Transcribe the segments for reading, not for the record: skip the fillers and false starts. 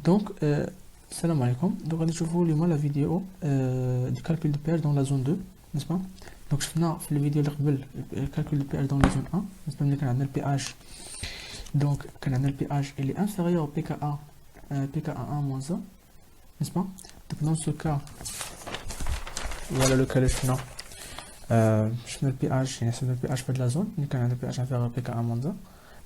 Donc, salam alaikum. Donc, on va voir la vidéo du calcul de pH dans la zone 2, n'est-ce pas? Donc, je fais la vidéo le calcul de pH dans la zone 1, n'est-ce pas? On a le pH. Donc, on a le pH, il est inférieur au pKa, pKa1 moins 1, n'est-ce pas? Donc, dans ce cas, voilà le cas de je fais le pH, c'est le pH de la zone, donc on a le pH inférieur au pKa moins 1.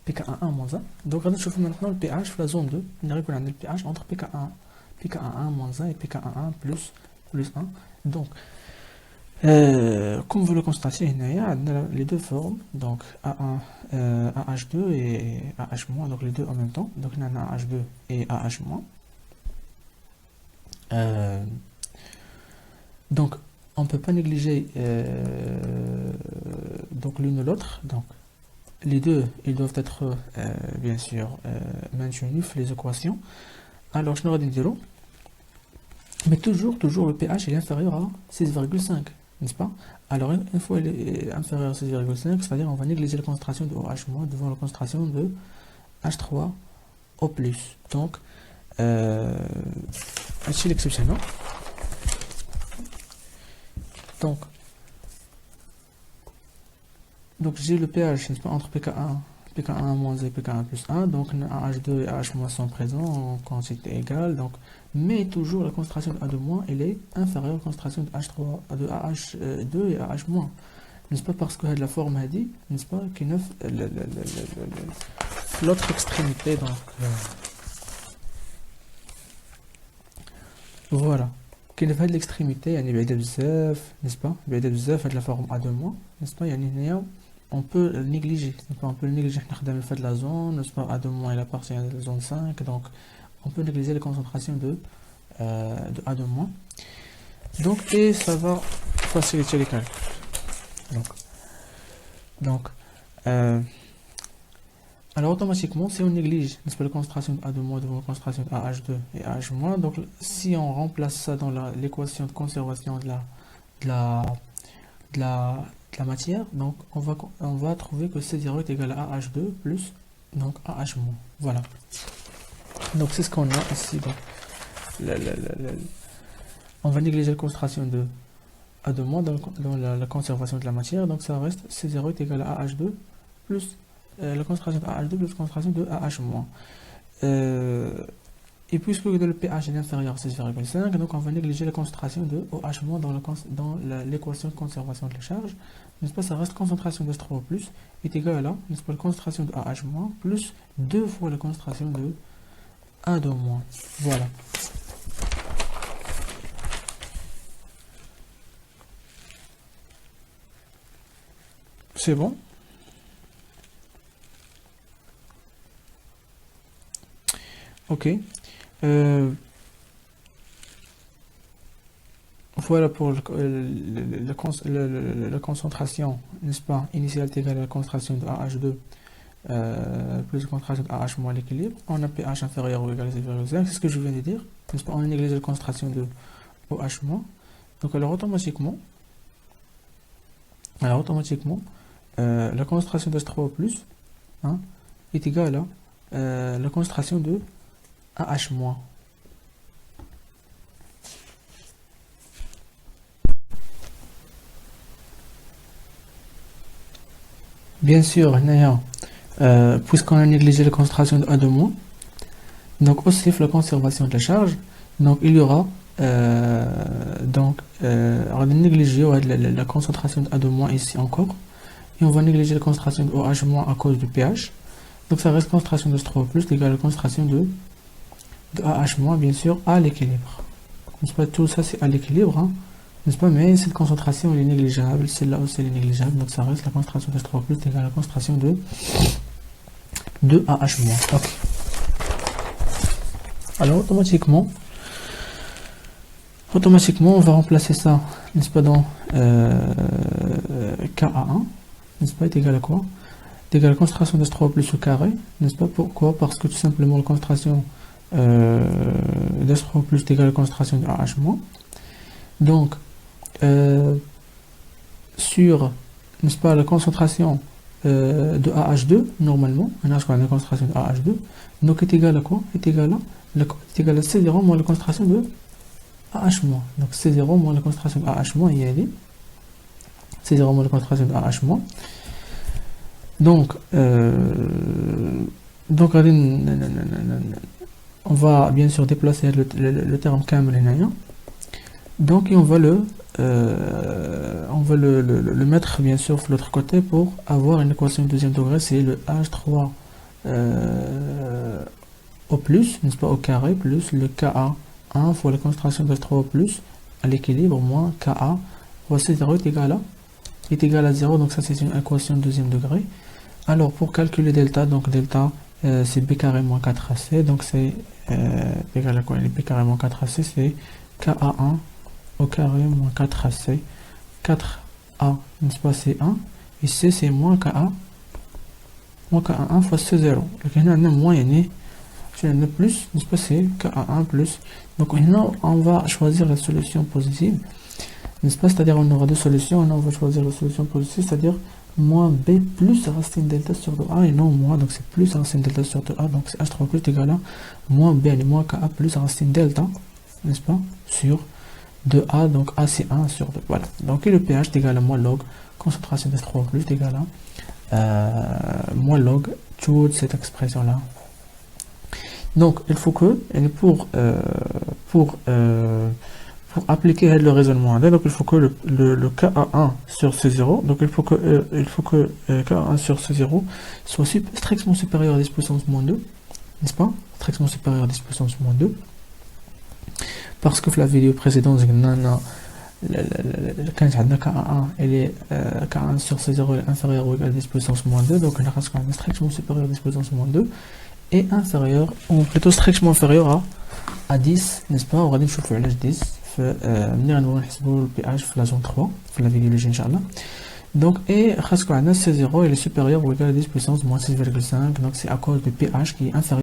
pKa1 moins 1. Donc, on va voir maintenant le pH de la zone 2. On arrive à le pH entre pKa1 moins 1 et pKa1 plus 1. Donc, comme vous le constatez, il y a les deux formes, donc A1, AH2 et AH-, donc les deux en même temps. Donc, on a AH2 et AH-. Donc, on ne peut pas négliger donc l'une ou l'autre. Donc, les deux, ils doivent être bien sûr maintenus, les équations. Alors, je n'aurai dit 0. Mais toujours le pH est inférieur à 6,5, n'est-ce pas? Alors, une fois il est inférieur à 6,5, c'est-à-dire on va négliger la concentration de OH- devant la concentration de H3O+. Donc, c'est l'exceptionnel. Donc j'ai le pH, n'est-ce pas, entre pKa1 moins et pKa1 plus 1, donc AH2 et AH- sont présents en quantité égale, donc, mais toujours la concentration de A2- elle est inférieure à la concentration de H3, de AH2 et AH-, n'est-ce pas, parce que la forme a dit, n'est-ce pas, qui neuf l'autre extrémité, donc voilà, qui neuf de l'extrémité, il y a n'est-ce pas, il y a de la forme A2-, n'est-ce pas, il y a on peut le négliger, on peut le négliger le fait de la zone, n'est-ce pas, A2- il appartient à la zone 5, donc on peut négliger les concentrations de A2-. Donc, et ça va faciliter les calculs. Donc alors automatiquement, si on néglige, n'est-ce pas, la concentration de A2- devant la concentration de AH2 et AH-, donc si on remplace ça dans l'équation de conservation de la matière, donc on va trouver que C0 est égal à AH2 plus donc AH-. Voilà. Donc c'est ce qu'on a ici. Donc, on va négliger la concentration de A2- dans la conservation de la matière, donc ça reste C0 est égal à AH2 plus la concentration de AH2 plus la concentration de AH-. Et puisque le pH est inférieur à 6,5, donc on va négliger la concentration de OH- dans l'équation de conservation de la charge, n'est-ce pas, ça reste concentration de H3O+, est égal à, n'est-ce pas, la concentration de AH- plus 2 fois la concentration de A2-. Voilà. C'est bon? Ok. Voilà pour la concentration, n'est-ce pas, initiale est égale à la concentration de AH2 plus la concentration de AH- à l'équilibre. On a pH inférieur ou égal à 0,5, c'est ce que je viens de dire, n'est-ce pas, on a négligé la concentration de OH-. Donc alors automatiquement la concentration de H3O+, hein, est égale à la concentration de AH-. Bien sûr, puisqu'on a négligé la concentration de A2-, donc aussi la conservation de la charge, donc il y aura on va négliger la concentration de A2- ici encore, et on va négliger la concentration de OH- à cause du pH, donc ça reste concentration de H3O+ égale à la concentration de AH- bien sûr à l'équilibre, n'est-ce pas, tout ça c'est à l'équilibre, hein, n'est-ce pas, mais cette concentration elle est négligeable, celle-là aussi elle est négligeable, donc ça reste la concentration de H3O+ égale à la concentration de AH-. Ok. Alors automatiquement on va remplacer ça, n'est-ce pas, dans Ka1, n'est-ce pas, est égal à quoi? Est égal à la concentration de H3O+ au carré, n'est-ce pas? Pourquoi? Parce que tout simplement la concentration d'H3O+ est égale à la concentration de AH-. Donc sur, n'est-ce pas, la concentration de AH2, normalement, on a la concentration de AH2, donc est égal à quoi? Est égal est égal à C0 moins la concentration de AH-. Donc C0 moins la concentration de AH- il y a dit C0 moins la concentration de AH-. Donc on va bien sûr déplacer le terme kamel هنايا. Donc et on va le mettre bien sûr de l'autre côté pour avoir une équation de deuxième degré, c'est le H3 au plus, n'est-ce pas, au carré, plus le Ka1 fois la concentration de H3 au plus à l'équilibre moins Ka fois C0 est égal à 0, donc ça c'est une équation de deuxième degré. Alors pour calculer delta, donc delta c'est B carré moins 4AC, donc c'est égal à quoi? B carré moins 4AC, c'est Ka1 au carré moins 4AC, 4A, n'est-ce pas, c'est 1, et C c'est moins Ka1 fois C0. Donc on a moins, on plus, n'est-ce pas, c'est Ka1 plus. Donc maintenant on va choisir la solution positive, n'est-ce pas, c'est-à-dire on aura deux solutions, et on va choisir la solution positive, c'est-à-dire moins B plus racine delta sur 2A, et non moins, donc c'est plus racine delta sur 2A, donc c'est H3 plus égal à moins B, et moins Ka plus racine delta, n'est-ce pas, sur 2A, donc A c'est 1 sur 2, voilà. Donc et le pH est égal à moins log concentration de H3 plus est égal à moins log toute cette expression là. Donc il faut que pour appliquer le raisonnement, donc il faut que le Ka1 sur C0, donc il faut que Ka1 sur C0 soit strictement supérieur à 10 puissance moins 2, n'est-ce pas, strictement supérieur à 10 puissance moins 2, parce que la vidéo précédente quand Ka1 Ka1 sur C0 est inférieur ou égal à 10 puissance moins 2, donc on a strictement supérieur à 10 puissance moins 2 et inférieur, ou plutôt strictement inférieur à 10, n'est-ce pas, on va نشوفوا علاش 10 منين غنبغيو نحسبوا البي اتش في لا زون 3 في la vidéo اللي جايه ان شاء الله. Donc et خاصكم عندنا C0 il est supérieur ou égal à 10 puissance moins 6,5, donc c'est à cause du pH qui est inférieur